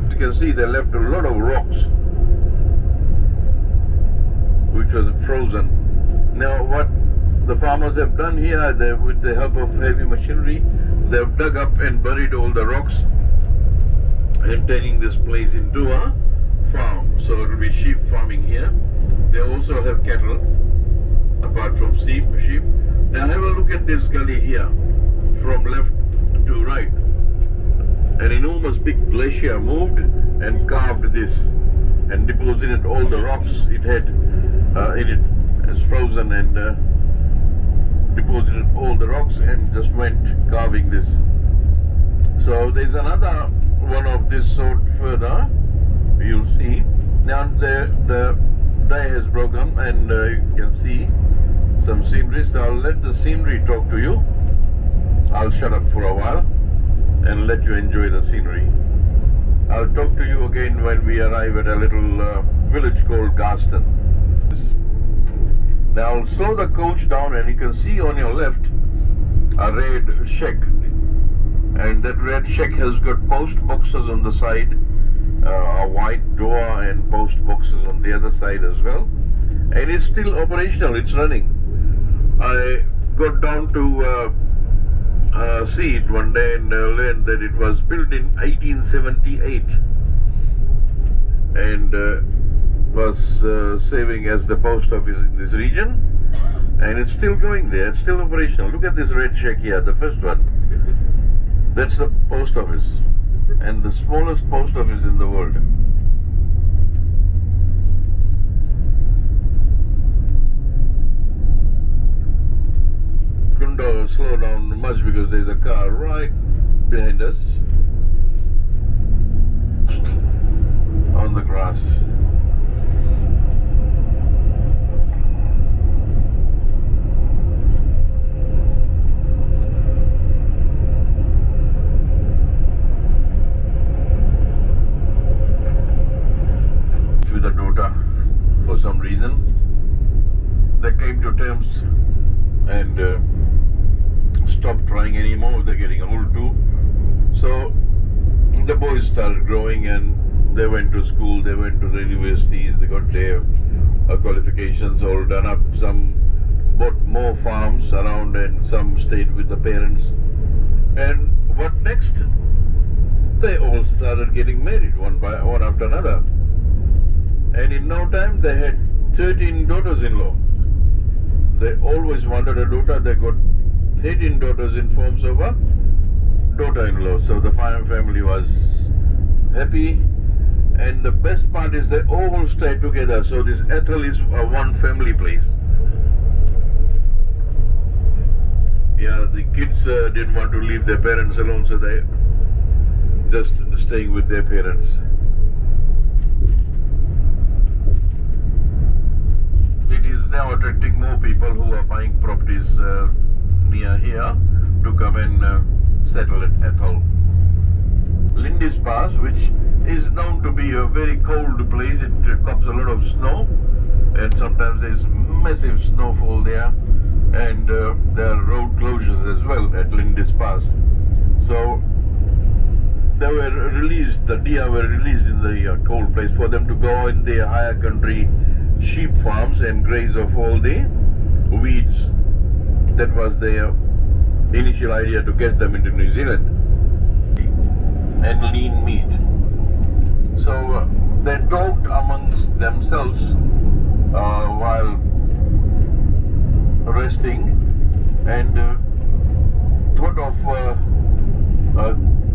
You can see they left a lot of rocks which was frozen. Now what the farmers have done here, with the help of heavy machinery, they've dug up and buried all the rocks and turning this place into a farm. So it will be sheep farming here. They also have cattle apart from sheep. Now have a look at this gully here from left to right. An enormous big glacier moved and carved this and deposited all the rocks it had in it as frozen, and deposited all the rocks and just went carving this. So there's another one of this sort further, you'll see. Now the day has broken and you can see some scenery, so I'll let the scenery talk to you. I'll shut up for a while and let you enjoy the scenery. I'll talk to you again when we arrive at a little village called Garston. Now I'll slow the coach down and you can see on your left a red shack, and that red shack has got post boxes on the side, a white door and post boxes on the other side as well, and it's still operational, it's running. I got down to see it one day and learned that it was built in 1878 and was serving as the post office in this region, and it's still going there, it's still operational. Look at this red shack here, the first one. That's the post office, and the smallest post office in the world. behind us on the grass. With a daughter for some reason. They came to terms and stopped trying anymore. They're getting old too. So the boys started growing and they went to school, they went to the universities, they got their qualifications all done up. Some bought more farms around and some stayed with the parents. And what next? They all started getting married one after another. And in no time they had 13 daughters-in-law. They always wanted a daughter. They got 13 daughters in forms of a daughter-in-law. So the family was happy. And the best part is they all stay together. So this Ethel is a one family place. Yeah, the kids didn't want to leave their parents alone, so they just staying with their parents. It is now attracting more people who are buying properties near here to come and settle at Ethel. Lindis Pass, which is known to be a very cold place, it comes a lot of snow and sometimes there's massive snowfall there, and there are road closures as well at Lindis Pass. So they were released, the deer were released in the cold place for them to go in the higher country sheep farms and graze off all the weeds. That was their initial idea to get them into New Zealand. And lean meat. So they talked amongst themselves while resting and thought of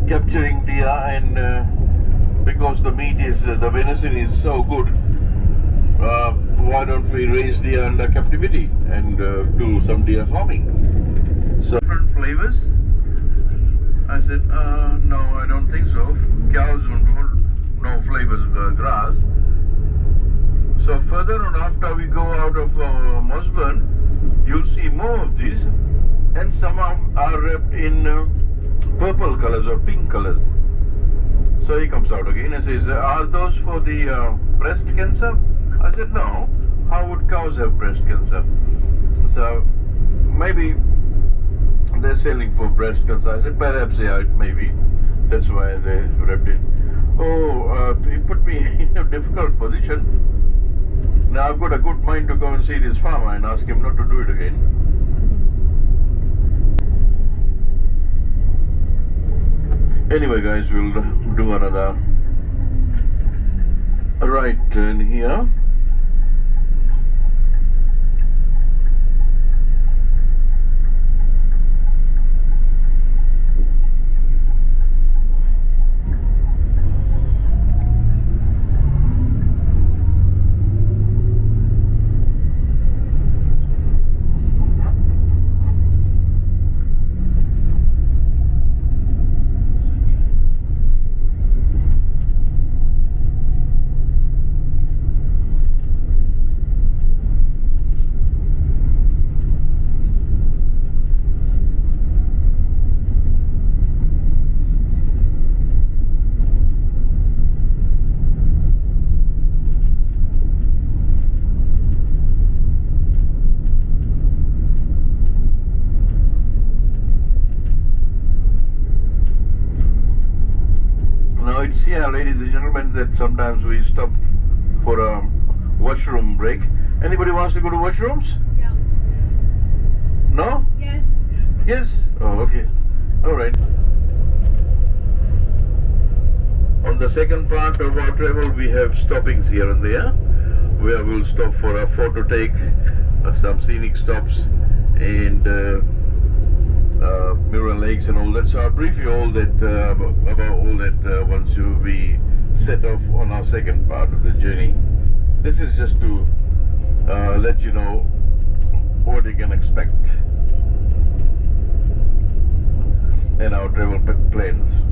capturing deer, and because the meat is, the venison is so good, why don't we raise deer under captivity and do some deer farming? So different flavors. I said, no, I don't think so. Cows don't no flavors of grass. So further on, after we go out of Mosburn, you'll see more of these, and some are wrapped in purple colors or pink colors. So he comes out again and says, are those for the breast cancer? I said, no. How would cows have breast cancer? So maybe they're selling for breast cancer. I said, perhaps, yeah, maybe. That's why they wrapped it. Oh, he put me in a difficult position. Now I've got a good mind to go and see this farmer and ask him not to do it again. Anyway, guys, we'll do another right turn here. Yeah, ladies and gentlemen, that sometimes we stop for a washroom break. Anybody wants to go to washrooms? Yeah. No? Yes. Yes? Oh, okay. Alright. On the second part of our travel, we have stoppings here and there, where we'll stop for a photo take, some scenic stops, and Mirror Lakes and all that. So I'll brief you all that about all that once we set off on our second part of the journey. This is just to let you know what you can expect. and our travel plans.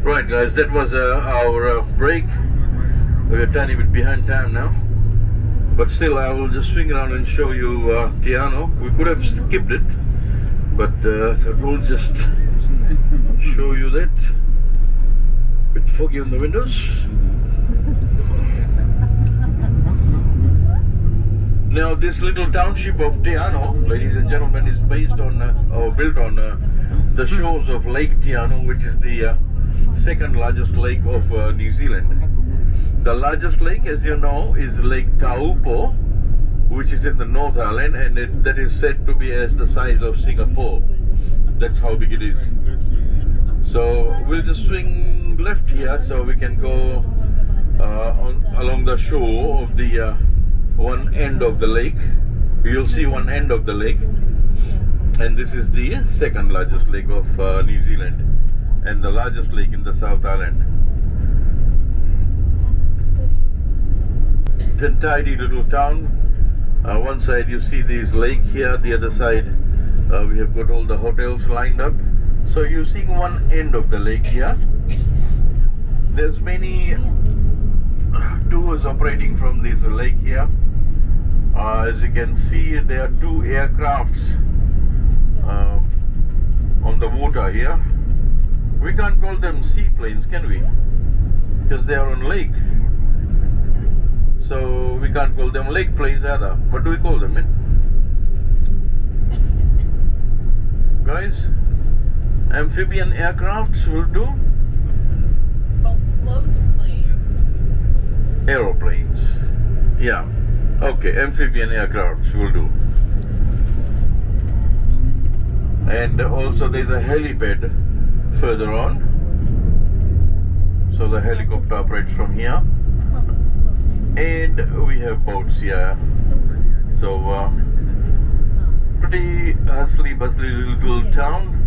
Right guys, that was our break. We're a tiny bit behind time now, but still I will just swing around and show you Tiano. We could have skipped it, but so we'll just show you that. Bit foggy on the windows. Now this little township of Tiano, ladies and gentlemen, is based on or built on the shores of Lake Tiano, which is the second largest lake of New Zealand. The largest lake, as you know, is Lake Taupo, which is in the North Island, and that is said to be as the size of Singapore. That's how big it is. So we'll just swing left here so we can go along the shore of the one end of the lake. You'll see one end of the lake, and this is the second largest lake of New Zealand and the largest lake in the South Island. It's a tidy little town. One side you see this lake here, the other side we have got all the hotels lined up. So you're seeing one end of the lake here. There's many tours operating from this lake here. As you can see, there are two aircrafts on the water here. We can't call them seaplanes, can we? Because they are on lake. So we can't call them lake planes either. What do we call them, man? Guys, amphibian aircrafts will do? Well, float planes. Aeroplanes. Yeah. Okay, amphibian aircrafts will do. And also there's a helipad further on. So the helicopter operates from here. And we have boats here. So pretty hustly bustly little town.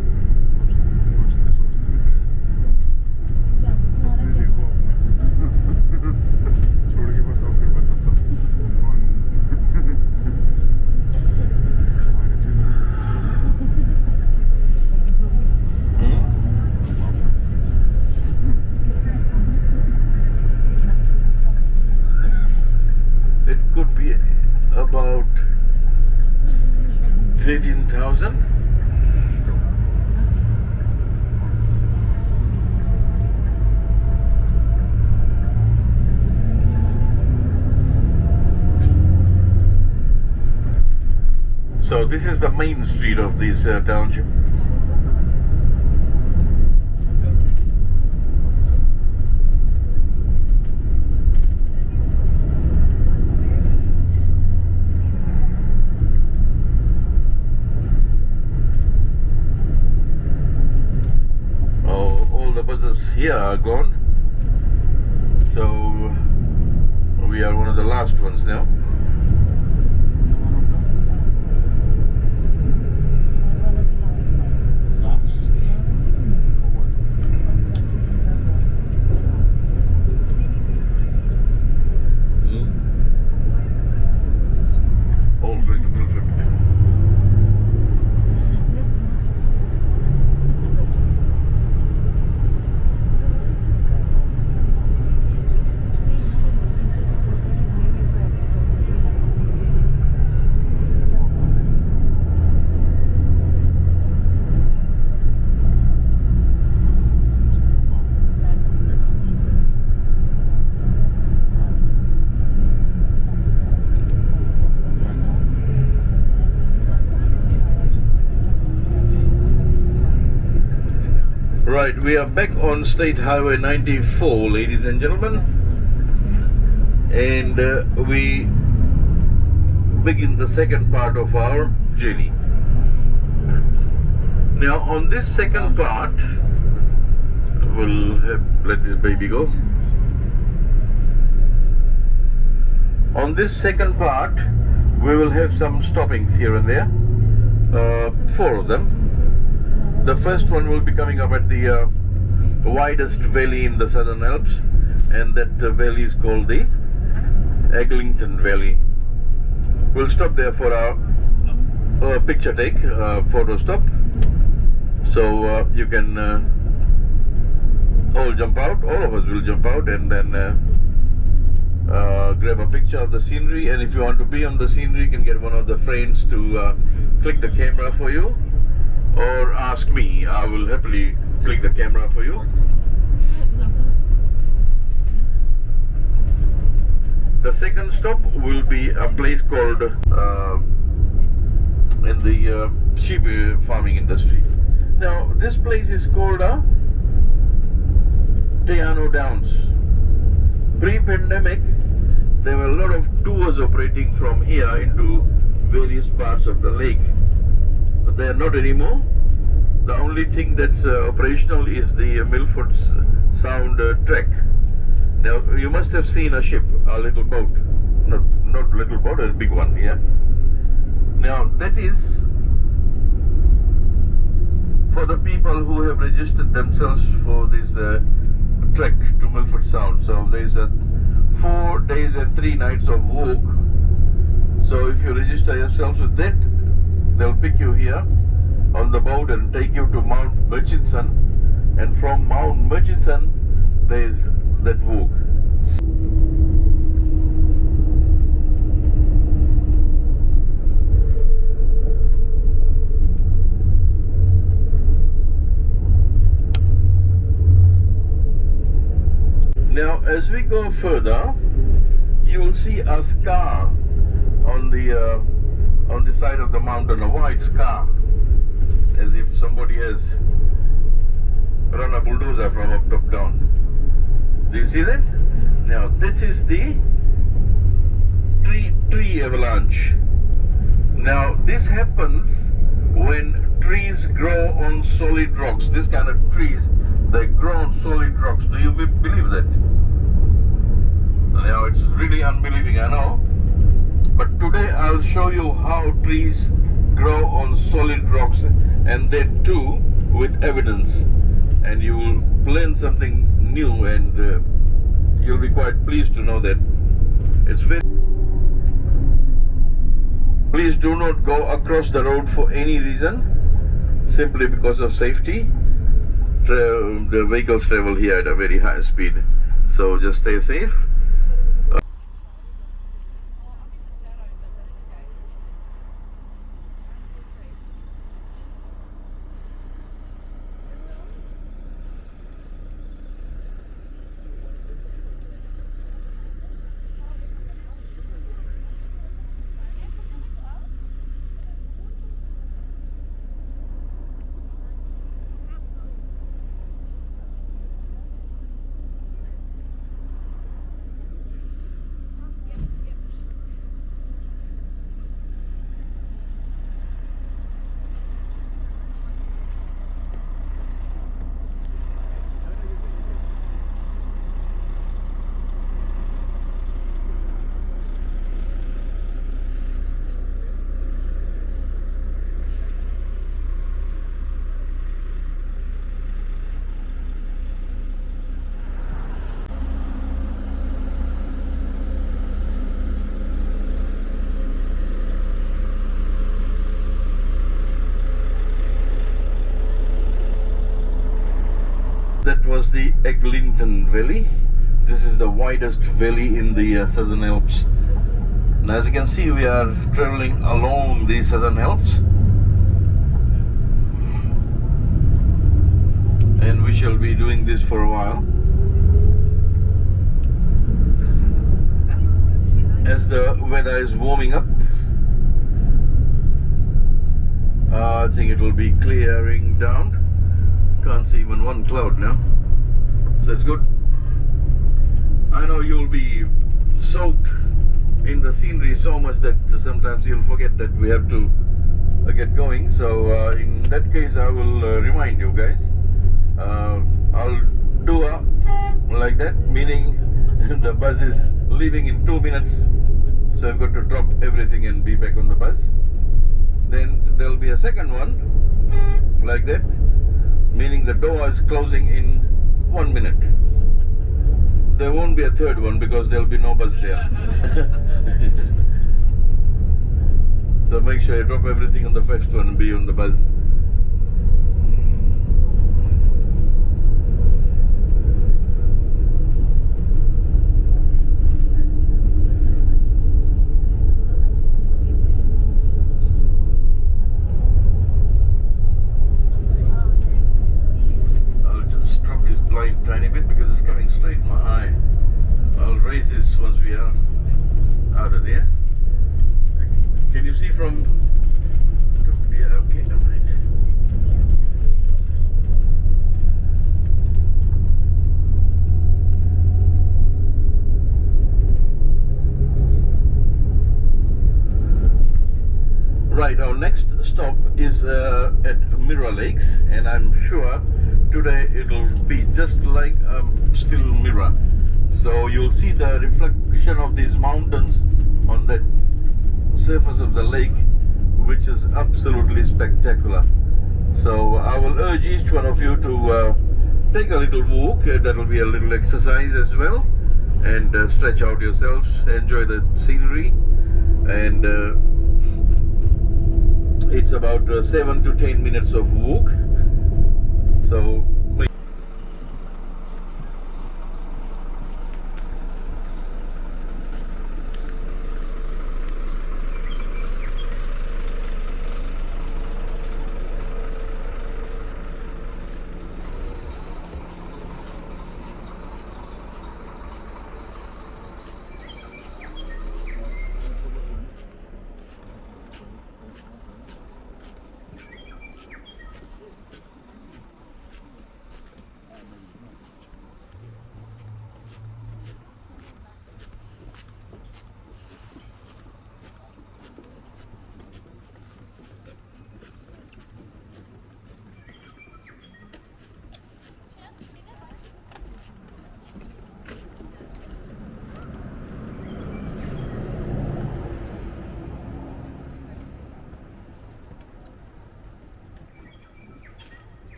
About 13,000. So this is the main street of this township. Oh, all the buses here are gone. So we are one of the last ones now. All going to Milford. Right, we are back on State Highway 94, ladies and gentlemen, and we begin the second part of our journey. Now, on this second part, we'll let this baby go. On this second part, we will have some stoppings here and there, 4 of them. The first one will be coming up at the widest valley in the Southern Alps, and that valley is called the Eglinton Valley. We'll stop there for our picture take, photo stop. So you can all jump out, all of us will jump out, and then grab a picture of the scenery. And if you want to be on the scenery, you can get one of the friends to click the camera for you, or ask me. I will happily click the camera for you. The second stop will be a place called in the sheep farming industry. Now this place is called Teano Downs. Pre-pandemic, there were a lot of tours operating from here into various parts of the lake. But they are not anymore. The only thing that's operational is the Milford Sound trek. Now you must have seen a ship, a little boat. Not little boat, a big one, yeah. Now that is for the people who have registered themselves for this trek to Milford Sound. So there's 4 days and 3 nights of walk. So if you register yourselves with that, they'll pick you here on the boat and take you to Mount Murchison, and from Mount Murchison there's that walk. Now as we go further, you will see a scar on the side of the mountain, a white scar, as if somebody has run a bulldozer from up top down. Do you see that? Now this is the tree avalanche. Now this happens when trees grow on solid rocks. This kind of trees, they grow on solid rocks. Do you believe that? Now it's really unbelieving, I know. But today I'll show you how trees grow on solid rocks, and that too with evidence. And you will learn something new, and you'll be quite pleased to know that it's very... Please do not go across the road for any reason, simply because of safety. The vehicles travel here at a very high speed, so just stay safe. Eglinton Valley. This is the widest valley in the Southern Alps. And as you can see, we are traveling along the Southern Alps, and we shall be doing this for a while. As the weather is warming up, I think it will be clearing down. Can't see even one cloud now, so it's good. I know you'll be soaked in the scenery so much that sometimes you'll forget that we have to get going. So in that case, I will remind you guys. I'll do a like that, meaning the bus is leaving in 2 minutes, so I've got to drop everything and be back on the bus. Then there'll be a second one like that, meaning the door is closing in 1 minute. There won't be a third one because there'll be no bus there. So make sure you drop everything on the first one and be on the bus. Tiny bit because it's coming straight in my eye. I'll raise this once we are out of there. Can you see from? Yeah, okay, alright. Right, our next stop is at Mirror Lakes, and I'm sure today it'll be just like a still mirror. So you'll see the reflection of these mountains on the surface of the lake, which is absolutely spectacular. So I will urge each one of you to take a little walk. That will be a little exercise as well, and stretch out yourselves, enjoy the scenery. And it's about 7 to 10 minutes of walk. So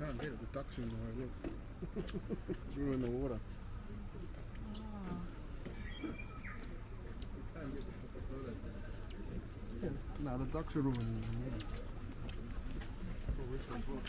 can't get it, the ducks are in the way, look. Through in the water. Can't get the further. Yeah, no, the ducks are ruining the water. Oh, which one's what?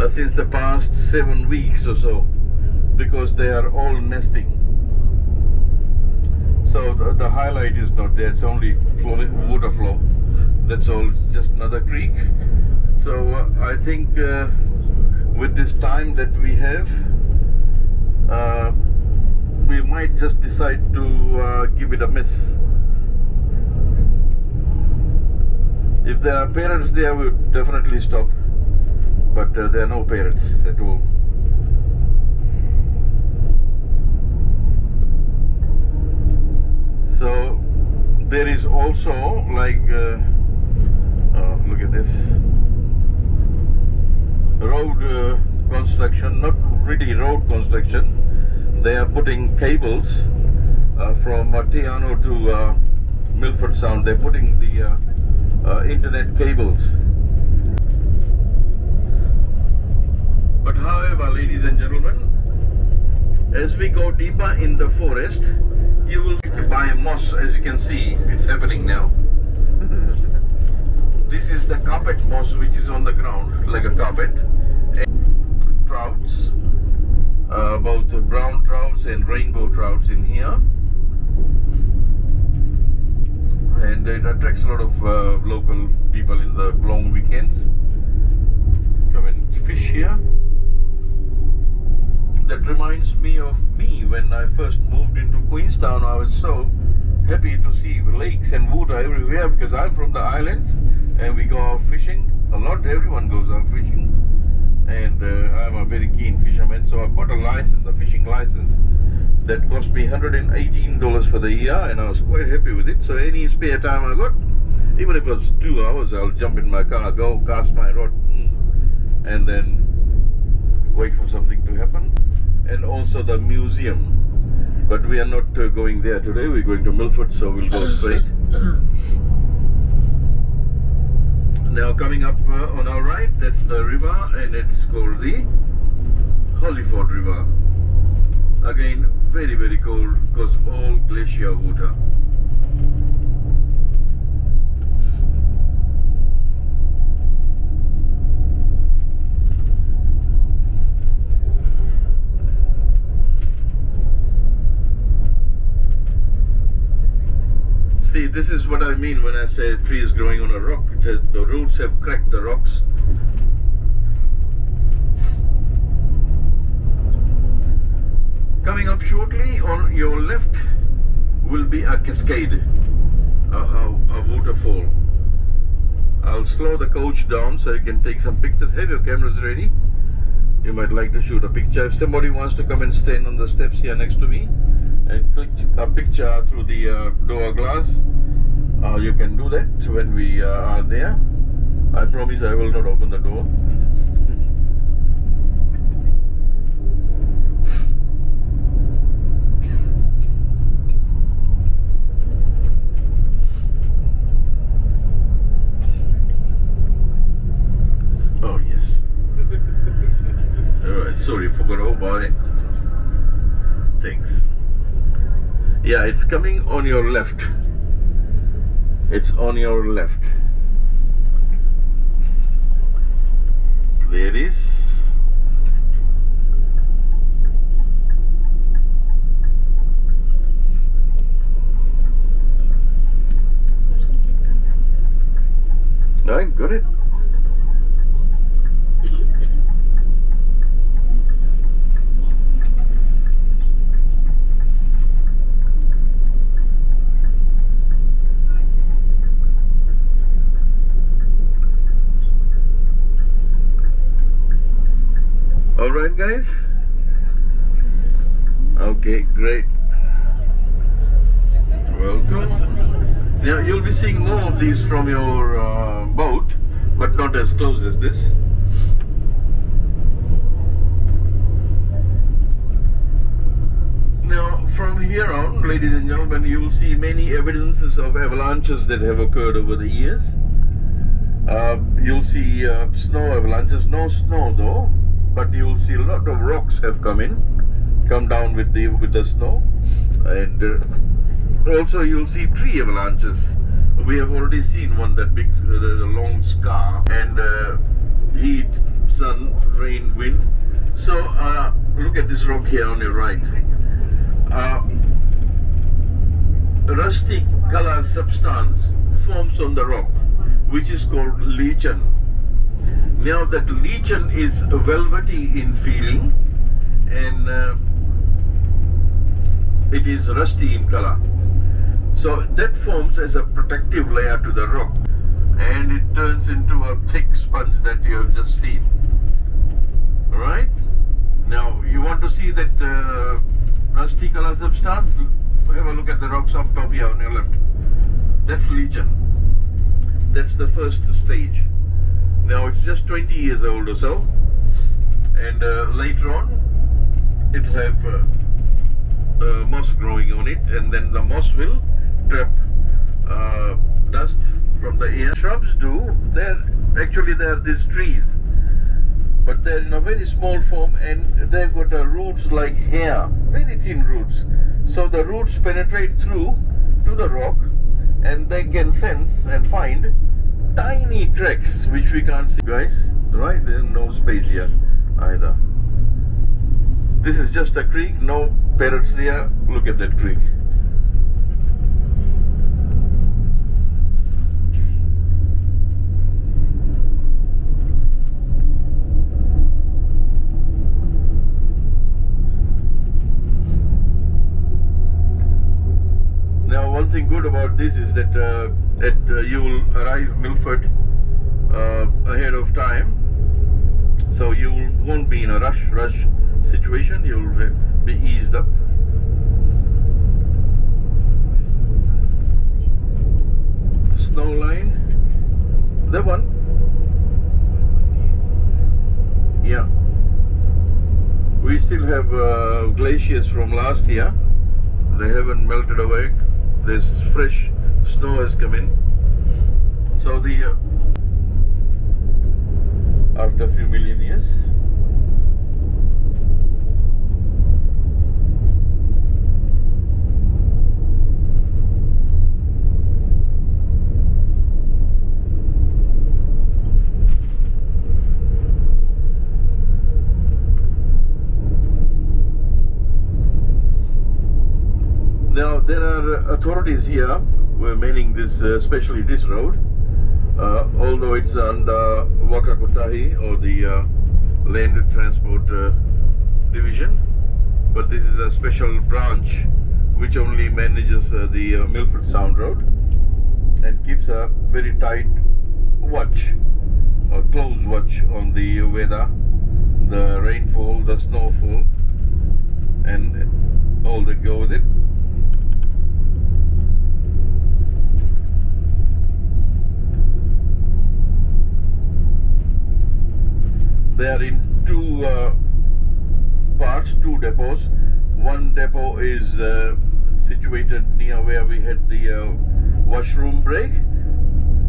since the past 7 weeks or so, because they are all nesting. So the highlight is not there, it's only water flow. That's all, just another creek. So I think with this time that we have, we might just decide to give it a miss. If there are parrots there, we would definitely stop. But there are no parrots at all. So there is also like, look at this, road construction, not really road construction. They are putting cables from Tiano to Milford Sound. They're putting the internet cables. But however, ladies and gentlemen, as we go deeper in the forest, you will buy moss. As you can see, it's happening now. This is the carpet moss which is on the ground like a carpet. And trouts, both brown trouts and rainbow trouts in here, and it attracts a lot of local people in the long weekends. Come and fish here. That reminds me of me when I first moved into Queenstown. I was so happy to see lakes and water everywhere because I'm from the islands and we go out fishing a lot. Everyone goes out fishing, and I'm a very keen fisherman, so I bought a license, a fishing license that cost me $118 for the year, and I was quite happy with it. So any spare time I got, even if it was 2 hours, I'll jump in my car, go cast my rod, and then wait for something to happen. And also the museum, but we are not going there today. We're going to Milford, so we'll go straight. Now coming up on our right, that's the river, and it's called the Hollyford River. Again, very, very cold because all glacier water. See, this is what I mean when I say a tree is growing on a rock. The roots have cracked the rocks. Coming up shortly, on your left will be a cascade, a waterfall. I'll slow the coach down so you can take some pictures. Have your cameras ready. You might like to shoot a picture. If somebody wants to come and stand on the steps here next to me and click a picture through the door glass, you can do that when we are there. I promise I will not open the door. Oh yes. Alright, sorry, forgot all about it. Thanks. Yeah, it's coming on your left. It's on your left. There it is. I got it. Alright guys, okay, great, welcome. Now you'll be seeing more of these from your boat, but not as close as this. Now from here on, ladies and gentlemen, you will see many evidences of avalanches that have occurred over the years. You'll see snow avalanches, no snow though, but you'll see a lot of rocks have come down with the snow, and also you'll see tree avalanches. We have already seen one that big, a long scar, and he sun, rain, wind. So look at this rock here on your right. Rusty color substance forms on the rock, which is called lichen. Now that lichen is velvety in feeling, and it is rusty in color. So that forms as a protective layer to the rock, and it turns into a thick sponge that you have just seen. Alright? Now you want to see that rusty color substance? Have a look at the rocks up top here on your left. That's lichen. That's the first stage. Now it's just 20 years old or so, and later on it will have moss growing on it, and then the moss will trap dust from the air. Shrubs do. They're these trees, but they're in a very small form, and they've got roots like hair, very thin roots. So the roots penetrate through to the rock, and they can sense and find tiny cracks which we can't see, guys. Right? There's no space here either. This is just a creek, no parrots there. Look at that creek. Now, one thing good about this is that you will arrive Milford ahead of time, so you won't be in a rush situation. You'll be eased up. Snow line, that one. Yeah, we still have glaciers from last year. They haven't melted away. This fresh snow has come in. So after a few million years. Now there are authorities here manning this, especially this road, although it's under Wakakotahi, or the Land Transport Division, but this is a special branch which only manages the Milford Sound Road and keeps a very tight watch, or close watch on the weather, the rainfall, the snowfall, and all that go with it. They are in two parts, two depots. One depot is situated near where we had the washroom break.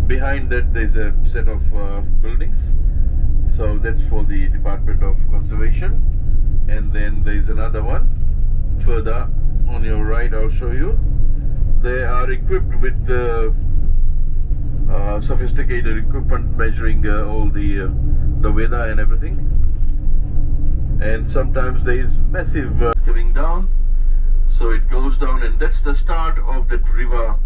Behind that there's a set of buildings. So that's for the Department of Conservation. And then there's another one further on your right, I'll show you. They are equipped with sophisticated equipment measuring all the weather and everything, and sometimes there is massive coming down, so it goes down, and that's the start of that river,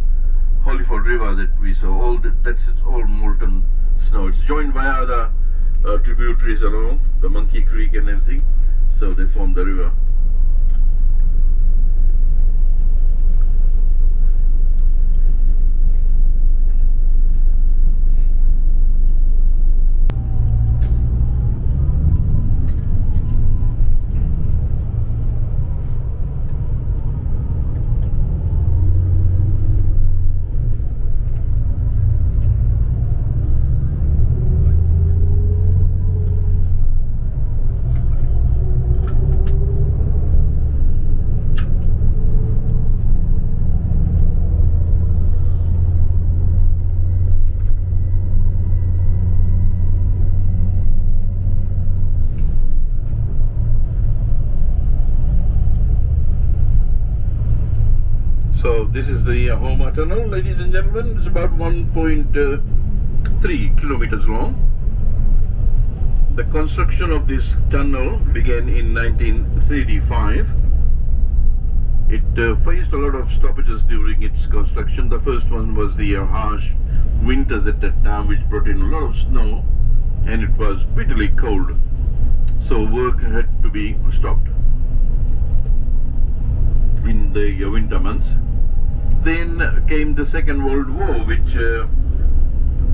Hollyford River, that we saw. That's all molten snow. It's joined by other tributaries along the Monkey Creek and everything, so they form the river. So this is the Homa Tunnel, ladies and gentlemen. It's about 1.3 kilometers long. The construction of this tunnel began in 1935. It faced a lot of stoppages during its construction. The first one was the harsh winters at that time, which brought in a lot of snow, and it was bitterly cold, so work had to be stopped in the winter months. Then came the Second World War, which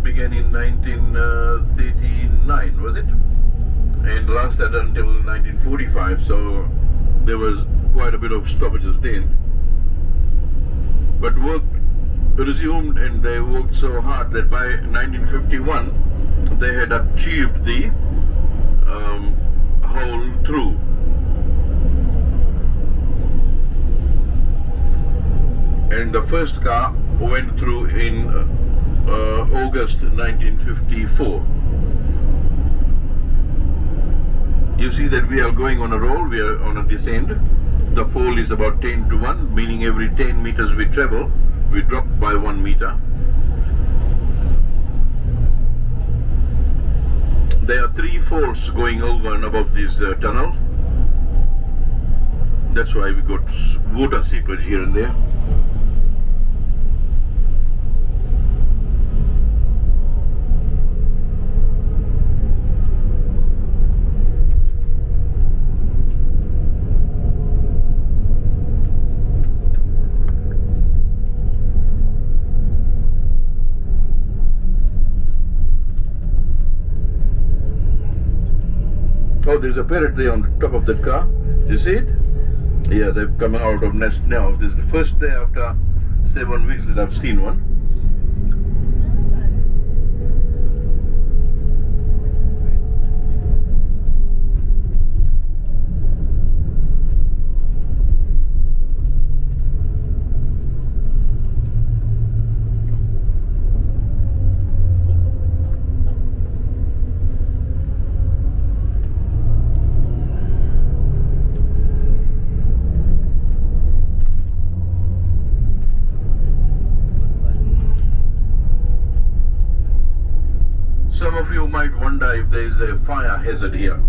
began in 1939, was it? And lasted until 1945, so there was quite a bit of stoppages then. But work resumed, and they worked so hard that by 1951 they had achieved the hole through. And the first car went through in August 1954. You see that we are going on a roll, we are on a descent. The fall is about 10 to 1, meaning every 10 meters we travel, we drop by 1 meter. There are 3 faults going over and above this tunnel. That's why we got water seepage here and there. Oh, there's a parrot there on the top of that car. You see it? Yeah, they've come out of nest now. This is the first day after 7 weeks that I've seen one. Some of you might wonder if there is a fire hazard here.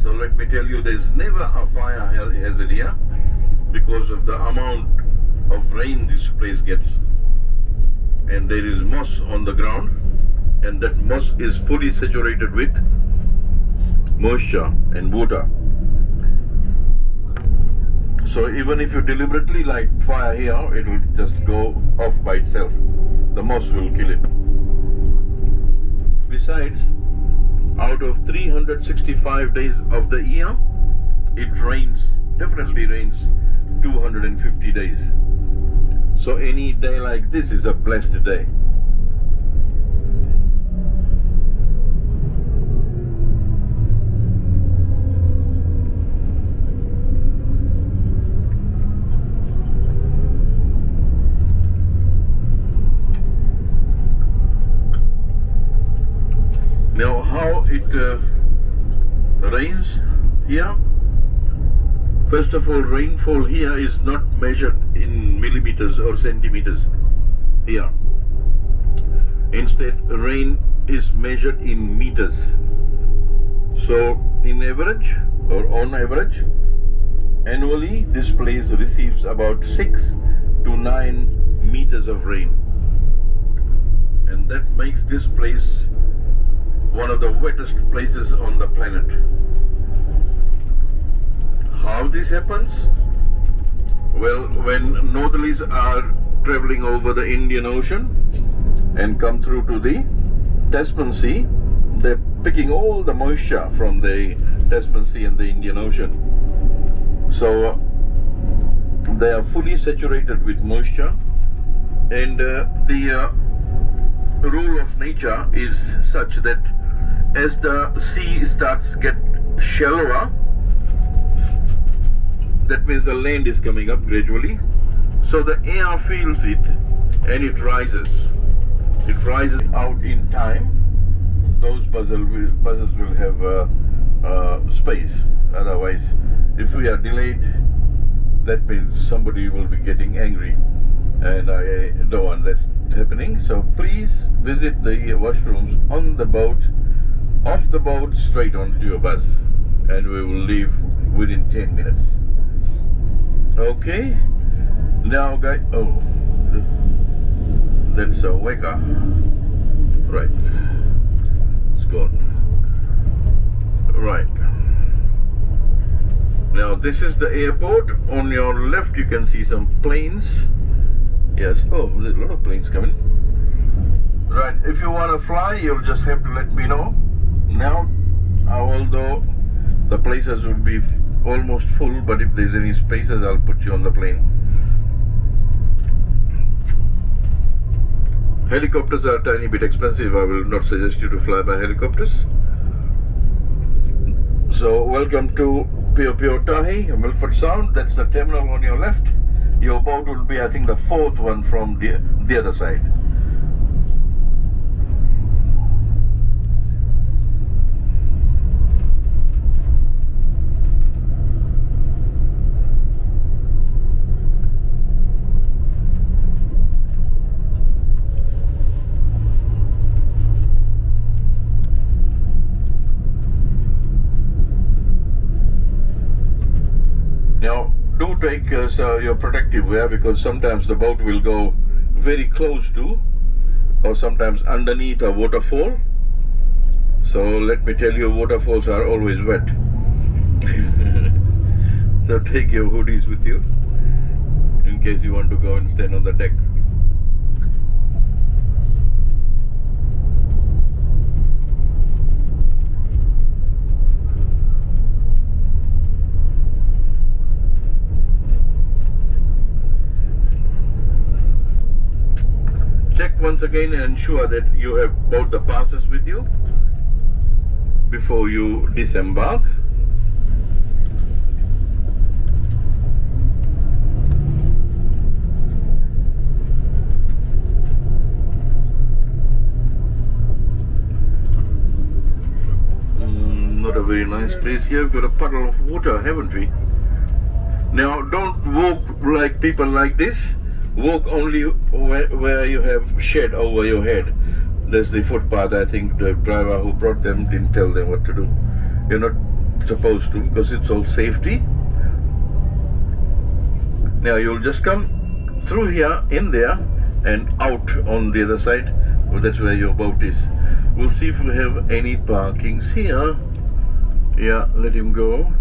So let me tell you, there is never a fire hazard here because of the amount of rain this place gets. And there is moss on the ground, and that moss is fully saturated with moisture and water. So even if you deliberately light fire here, it will just go off by itself. The moss will kill it. Besides, out of 365 days of the year, it rains, definitely rains 250 days. So any day like this is a blessed day. Now, how it rains here? First of all, rainfall here is not measured in millimeters or centimeters here. Instead, rain is measured in meters. So, in average or on average, annually this place receives about 6 to 9 meters of rain. And that makes this place one of the wettest places on the planet. How this happens? Well, when northerlies are traveling over the Indian Ocean and come through to the Tasman Sea, they're picking all the moisture from the Tasman Sea and the Indian Ocean. So they are fully saturated with moisture, and the rule of nature is such that as the sea starts get shallower, that means the land is coming up gradually, so the air feels it and it rises. It rises out in time. Those buzzers will have space. Otherwise, if we are delayed, that means somebody will be getting angry, and I don't want that happening. So please visit the washrooms on the boat off the boat straight onto your bus, and we will leave within 10 minutes. Okay, now guys, oh, that's a Weka. Right, it's gone. Right, now this is the airport. On your left you can see some planes. Yes, oh, there's a lot of planes coming. Right, if you want to fly, you'll just have to let me know. Now, although the places will be almost full, but if there's any spaces, I'll put you on the plane. Helicopters are a tiny bit expensive. I will not suggest you to fly by helicopters. So, welcome to Pio Tahi, Milford Sound. That's the terminal on your left. Your boat will be, I think, the fourth one from the other side. Now, do take your protective wear, because sometimes the boat will go very close to, or sometimes underneath a waterfall. So let me tell you, waterfalls are always wet. So take your hoodies with you in case you want to go and stand on the deck. Check once again and ensure that you have both the passes with you before you disembark. Not a very nice place here. We've got a puddle of water, haven't we? Now, don't walk like people like this. Walk only where you have shed over your head. There's the footpath. I think the driver who brought them didn't tell them what to do. You're not supposed to, because it's all safety. Now you'll just come through here, in there, and out on the other side. Well, that's where your boat is. We'll see if we have any parkings here. Yeah, let him go.